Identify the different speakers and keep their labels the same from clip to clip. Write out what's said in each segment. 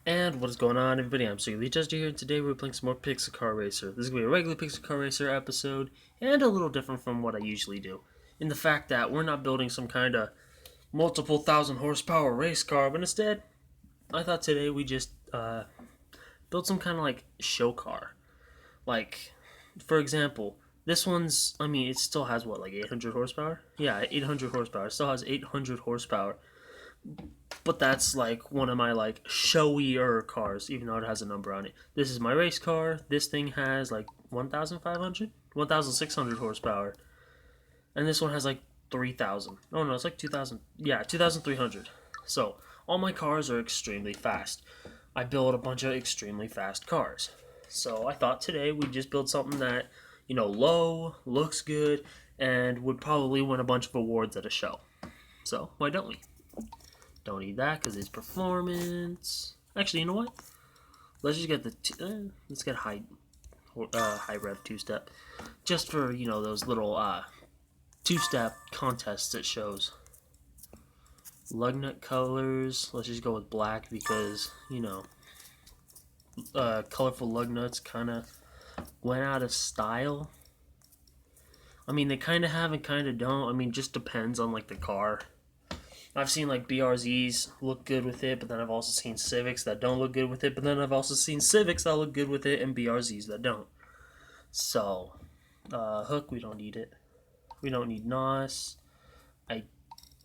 Speaker 1: And what is going on, everybody? I'm Civic here, and today we're playing some more Pixel Car Racer. This is going to be a regular Pixel Car Racer episode, and a little different from what I usually do. In the fact that we're not building some kind of multiple thousand horsepower race car, but instead, I thought today we just build some kind of like show car. Like, for example, this one's, it still has what, like 800 horsepower? Yeah, 800 horsepower. It still has 800 horsepower. But that's like one of my like showier cars, even though it has a number on it. This is my race car. This thing has like 1,500, 1,600 horsepower, and this one has like 3,000. Oh no, it's like 2,000. Yeah, 2,300. So all my cars are extremely fast. I build a bunch of extremely fast cars. So I thought today we'd just build something that, low, looks good, and would probably win a bunch of awards at a show. So why don't we? Don't need that because it's performance. Actually, you know what? Let's just get let's get high rev two step, just for those little two step contests it shows. Lug nut colors. Let's just go with black because colorful lug nuts kind of went out of style. They kind of have and kind of don't. Just depends on like the car. I've seen like BRZs look good with it, but then I've also seen Civics that don't look good with it, but then I've also seen Civics that look good with it and BRZs that don't. So, hook, we don't need it. We don't need NOS.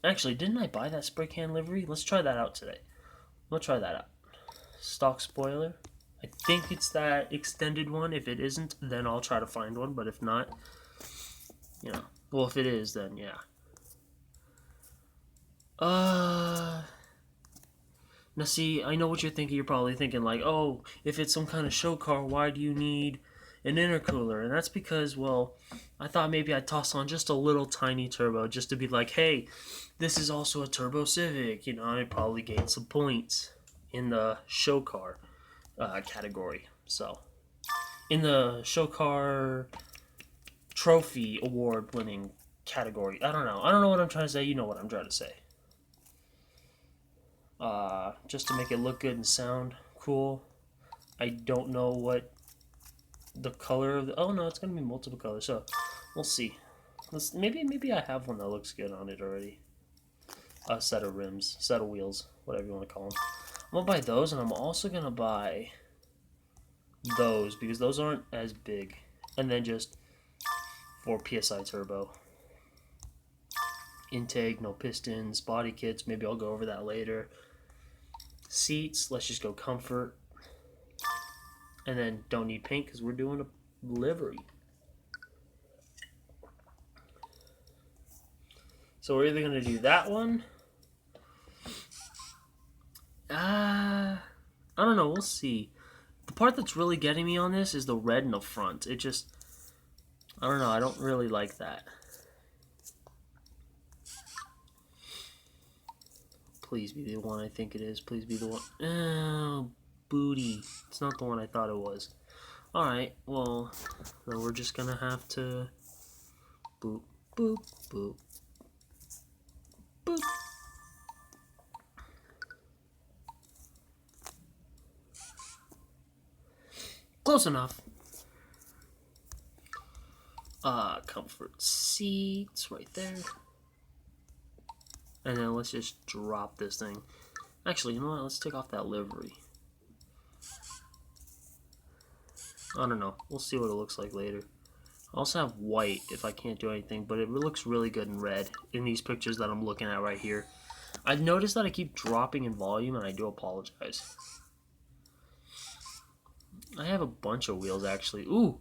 Speaker 1: Didn't I buy that spray can livery? Let's try that out today. We'll try that out. Stock spoiler. I think it's that extended one. If it isn't, then I'll try to find one, but if not, well, if it is, then yeah. Now see, I know what you're thinking. You're probably thinking like, oh, if it's some kind of show car, why do you need an intercooler? And that's because, well, I thought maybe I'd toss on just a little tiny turbo just to be like, hey, this is also a turbo Civic. I'd probably gain some points in the show car category. So, in the show car trophy award winning category. I don't know. I don't know what I'm trying to say. You know what I'm trying to say. Just to make it look good and sound cool. I don't know what the color of the... Oh no, it's going to be multiple colors, so we'll see. Maybe I have one that looks good on it already. A set of rims, set of wheels, whatever you want to call them. I'm going to buy those, and I'm also going to buy those, because those aren't as big. And then just 4 PSI turbo. Intake, no pistons, body kits, maybe I'll go over that later. Seats, let's just go comfort. And then don't need paint because we're doing a livery. So we're either going to do that one. I don't know, we'll see. The part that's really getting me on this is the red in the front. It just, I don't know, I don't really like that. Please be the one I think it is. Please be the one. Oh, booty. It's not the one I thought it was. Alright, well, then we're just gonna have to boop, boop, boop, boop. Close enough. Comfort seats right there. And then let's just drop this thing. Actually, you know what? Let's take off that livery. I don't know. We'll see what it looks like later. I also have white if I can't do anything, but it looks really good in red in these pictures that I'm looking at right here. I've noticed that I keep dropping in volume, and I do apologize. I have a bunch of wheels, actually. Ooh,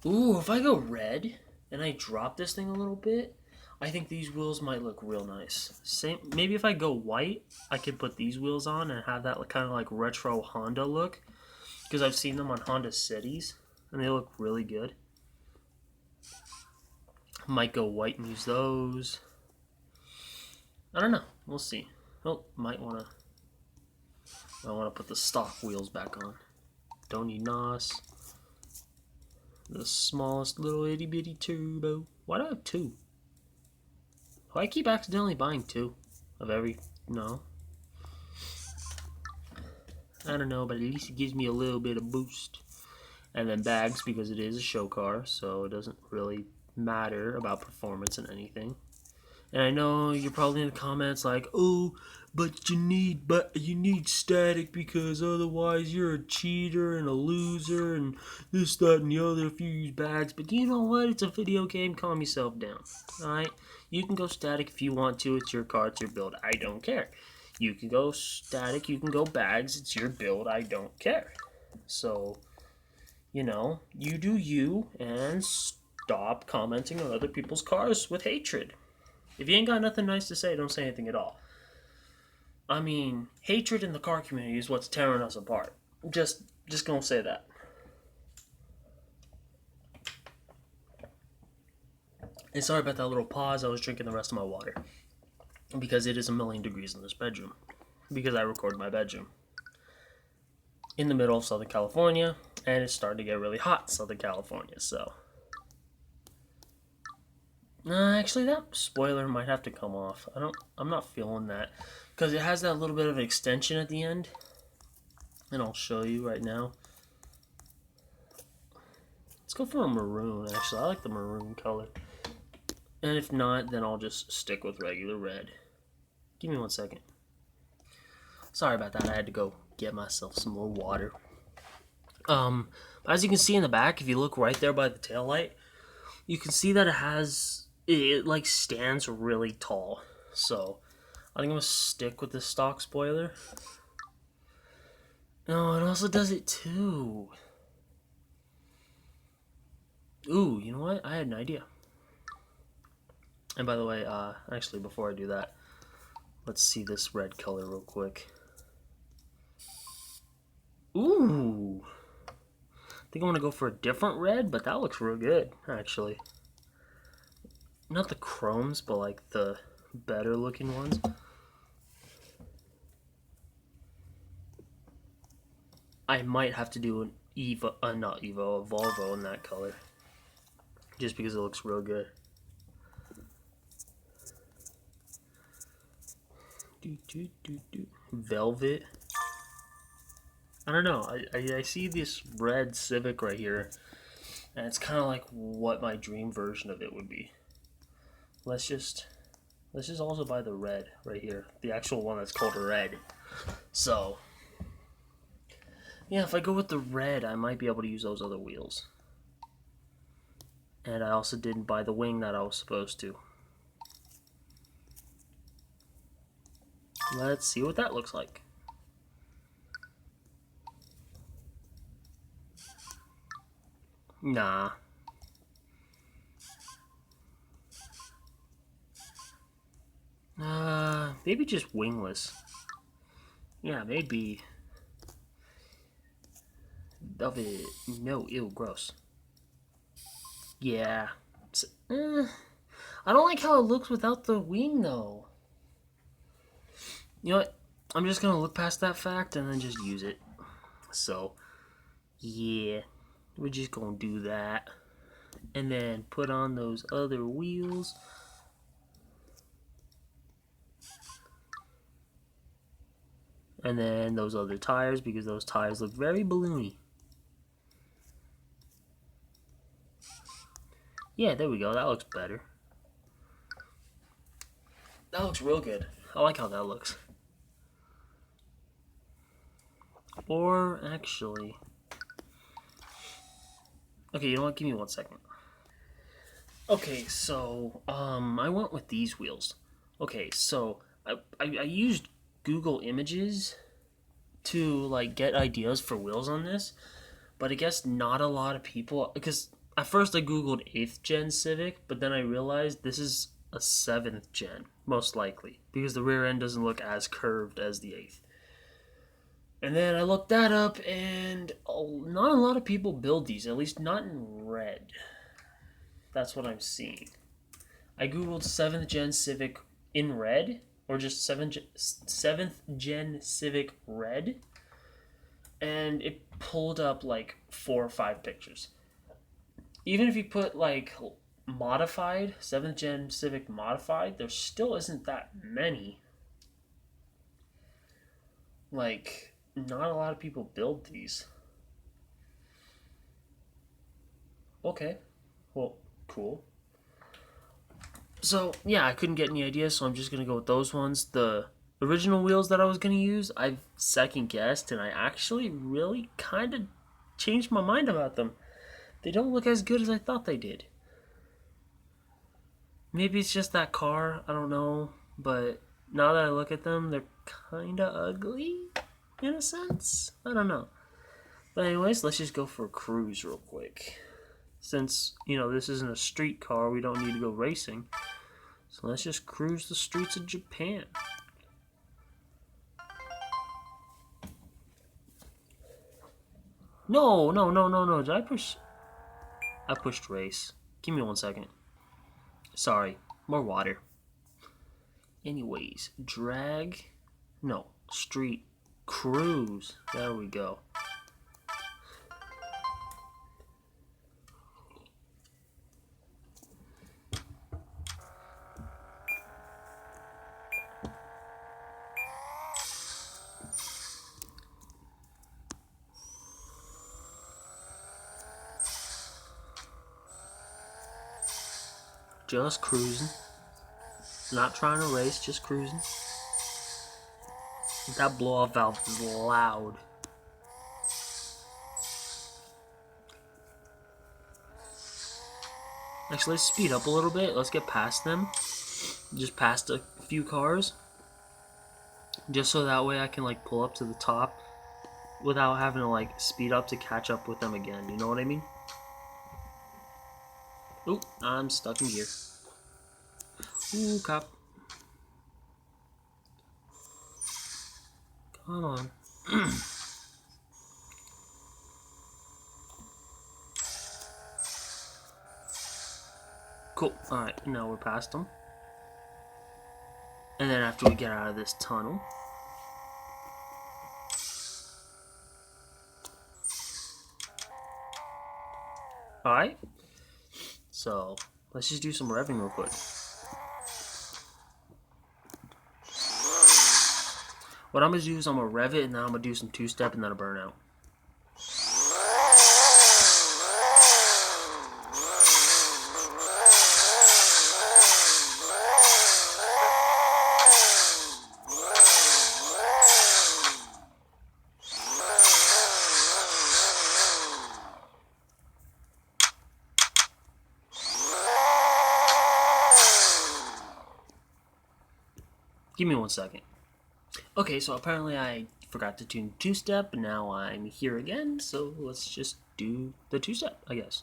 Speaker 1: if I go red and I drop this thing a little bit, I think these wheels might look real nice. Maybe if I go white, I could put these wheels on and have that kind of like retro Honda look. Because I've seen them on Honda Cities, and they look really good. Might go white and use those. I don't know. We'll see. Oh, might wanna put the stock wheels back on. Don't need NOS. The smallest little itty bitty turbo. Why do I have 2? Do I keep accidentally buying 2 of every... No. I don't know, but at least it gives me a little bit of boost. And then bags, because it is a show car, so it doesn't really matter about performance and anything. And I know you're probably in the comments like, oh, but you need static because otherwise you're a cheater and a loser and this, that, and the other if you use bags. But you know what? It's a video game. Calm yourself down. Alright? You can go static if you want to. It's your car. It's your build. I don't care. You can go static. You can go bags. It's your build. I don't care. So, you know, you do you and stop commenting on other people's cars with hatred. If you ain't got nothing nice to say, don't say anything at all. I mean, hatred in the car community is what's tearing us apart. Just gonna say that. And sorry about that little pause. I was drinking the rest of my water. Because it is 1,000,000 degrees in this bedroom. Because I record my bedroom. In the middle of Southern California. And it's starting to get really hot in Southern California, so. Actually, that spoiler might have to come off. I'm not feeling that. Because it has that little bit of an extension at the end. And I'll show you right now. Let's go for a maroon, actually. I like the maroon color. And if not, then I'll just stick with regular red. Give me 1 second. Sorry about that. I had to go get myself some more water. As you can see in the back, if you look right there by the taillight, you can see that it like stands really tall. So I think I'm gonna stick with the stock spoiler. No, it also does it too. Ooh, you know what? I had an idea. And by the way, actually before I do that, let's see this red color real quick. Ooh. I think I'm gonna go for a different red, but that looks real good, actually. Not the chromes, but like the better looking ones. I might have to do an a Volvo in that color. Just because it looks real good. Velvet. I don't know. I see this red Civic right here, and it's kind of like what my dream version of it would be. Let's just also buy the red right here, the actual one that's called red. So yeah, if I go with the red, I might be able to use those other wheels. And I also didn't buy the wing that I was supposed to. Let's see what that looks like. Nah. Maybe just wingless. Yeah, maybe. Velvet. No, ew, gross. Yeah. I don't like how it looks without the wing, though. You know what? I'm just gonna look past that fact and then just use it. So, yeah. We're just gonna do that. And then put on those other wheels. And then those other tires, because those tires look very balloony. Yeah, there we go. That looks better. That looks real good. I like how that looks. Or actually... Okay, you know what? Give me 1 second. Okay, so I went with these wheels. Okay, so I used Google Images to like get ideas for wheels on this, but I guess not a lot of people, because at first I googled 8th gen Civic, but then I realized this is a 7th gen, most likely, because the rear end doesn't look as curved as the 8th. And then I looked that up, and not a lot of people build these, at least not in red. That's what I'm seeing. I googled 7th gen Civic in red, or just 7th gen Civic red, and it pulled up like 4 or 5 pictures. Even if you put like modified, 7th gen Civic modified, there still isn't that many. Like, Not a lot of people build these. Okay, well, cool. So, yeah, I couldn't get any ideas, so I'm just going to go with those ones. The original wheels that I was going to use, I've second guessed, and I actually really kind of changed my mind about them. They don't look as good as I thought they did. Maybe it's just that car, I don't know, but now that I look at them, they're kind of ugly in a sense. I don't know. But anyways, let's just go for a cruise real quick. Since, this isn't a street car, we don't need to go racing. So let's just cruise the streets of Japan. No, no, no, no, no. Did I push? I pushed race. Give me 1 second. Sorry. More water. Anyways, drag. No, street. Cruise. There we go. Just cruising. Not trying to race, just cruising. That blow-off valve is loud. Actually, let's speed up a little bit. Let's get past them. Just past a few cars. Just so that way I can, pull up to the top without having to, speed up to catch up with them again. You know what I mean? Oop, I'm stuck in gear. Ooh, cop. Come on. Cool. Alright, now we're past them. And then after we get out of this tunnel, alright. So, let's just do some revving real quick. What I'm going to do is I'm going to rev it, and then I'm going to do some two-step and then a burnout. Give me 1 second. Okay, so apparently I forgot to tune two-step, and now I'm here again, so let's just do the two-step, I guess.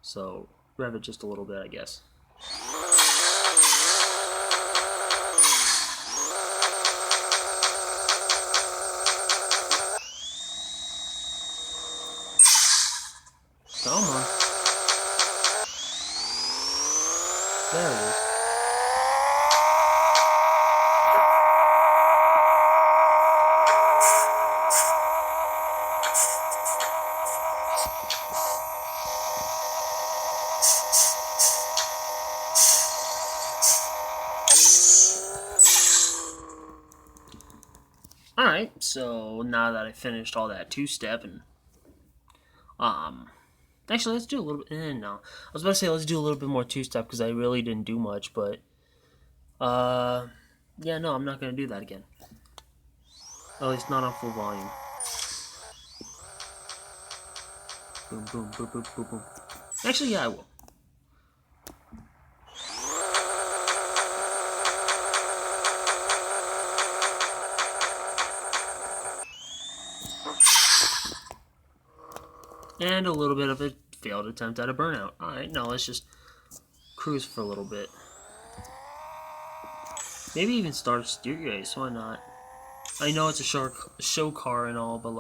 Speaker 1: So, rev it just a little bit, I guess. Come on. There it is. Alright, so now that I finished all that two-step and actually let's do a little bit no. I was about to say let's do a little bit more two-step because I really didn't do much, but yeah, no, I'm not gonna do that again. At least not on full volume. Boom, boom, boom, boom, boom, boom. Actually, yeah, I will. And a little bit of a failed attempt at a burnout. Alright, now let's just cruise for a little bit. Maybe even start a steer race, why not? I know it's a show car and all, but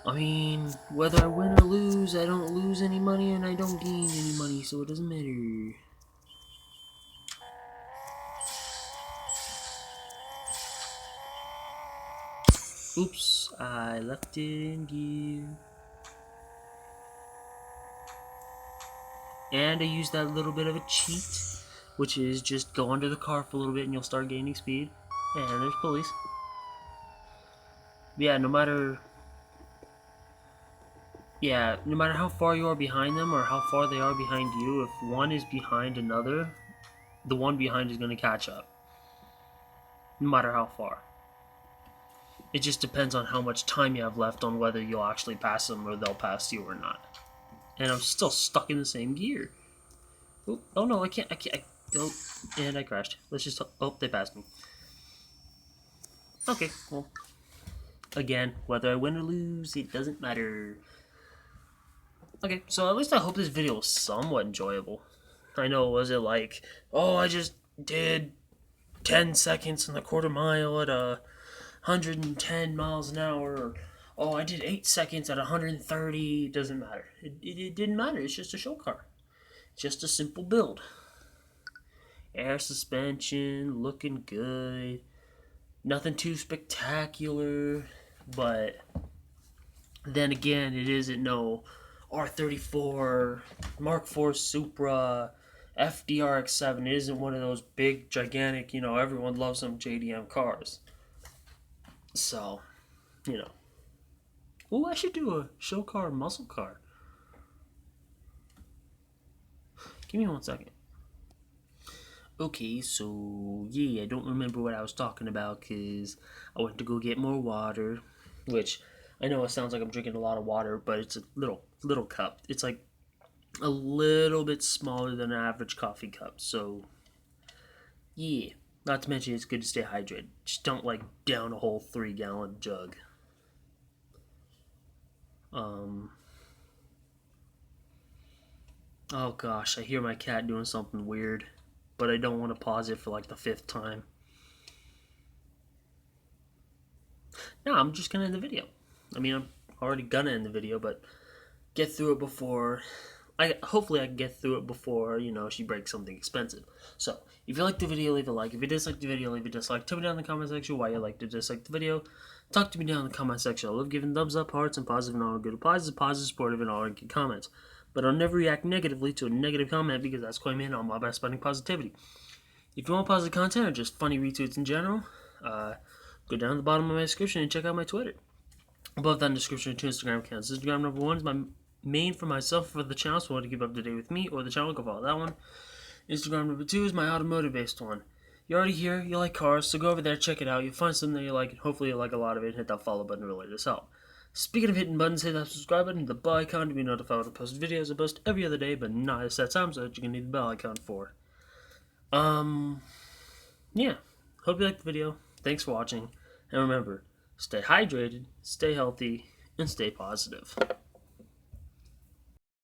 Speaker 1: I mean, whether I win or lose, I don't lose any money and I don't gain any money, so it doesn't matter. Oops, I left it in gear. And I used that little bit of a cheat, which is just go under the car for a little bit and you'll start gaining speed. And there's police. Yeah, no matter how far you are behind them or how far they are behind you, if one is behind another, the one behind is going to catch up, no matter how far. It just depends on how much time you have left on whether you'll actually pass them or they'll pass you or not. And I'm still stuck in the same gear. Oh no, I can't. Oh, and I crashed. Let's just. Oh, they passed me. Okay, well, again, whether I win or lose, it doesn't matter. Okay, so at least I hope this video was somewhat enjoyable. I know, was it like, oh, I just did 10 seconds in the quarter mile at 110 miles an hour, or oh, I did 8 seconds at 130. It doesn't matter. It didn't matter. It's just a show car. Just a simple build. Air suspension, looking good. Nothing too spectacular, but then again, it isn't no R34, Mark IV Supra, FDRX7. It isn't one of those big, gigantic, everyone loves them JDM cars. So, you know. Oh, I should do a show car, muscle car. Give me 1 second. Okay, so yeah, I don't remember what I was talking about because I went to go get more water, which I know it sounds like I'm drinking a lot of water, but it's a little cup. It's like a little bit smaller than an average coffee cup. So yeah, not to mention it's good to stay hydrated. Just don't like down a whole 3 gallon jug. Um. Oh gosh, I hear my cat doing something weird, but I don't want to pause it for like the 5th time. No, I'm just gonna end the video. I mean, I'm already gonna end the video, but get through it before. Hopefully I can get through it before she breaks something expensive. So if you like the video, leave a like. If you dislike the video, leave a dislike. Tell me down in the comment section why you like to dislike the video. Talk to me down in the comment section. I love giving thumbs up, hearts, and positive and all good replies. Positive, supportive, and all good comments. But I'll never react negatively to a negative comment because that's quite me and all about spreading positivity. If you want positive content or just funny retweets in general, go down to the bottom of my description and check out my Twitter. Above that description are 2 Instagram accounts. Instagram number 1 is my main for myself for the channel, so if you want to keep up to date with me or the channel, go follow that one. Instagram number 2 is my automotive based one. You're already here, you like cars, so go over there, check it out. You'll find something that you like, and hopefully you like a lot of it. Hit that follow button to really just help. Speaking of hitting buttons, hit that subscribe button, hit the bell icon to be notified when I post videos. I post every other day, but not at set time, so that you can need the bell icon for. Yeah. Hope you liked the video. Thanks for watching, and remember, stay hydrated, stay healthy, and stay positive.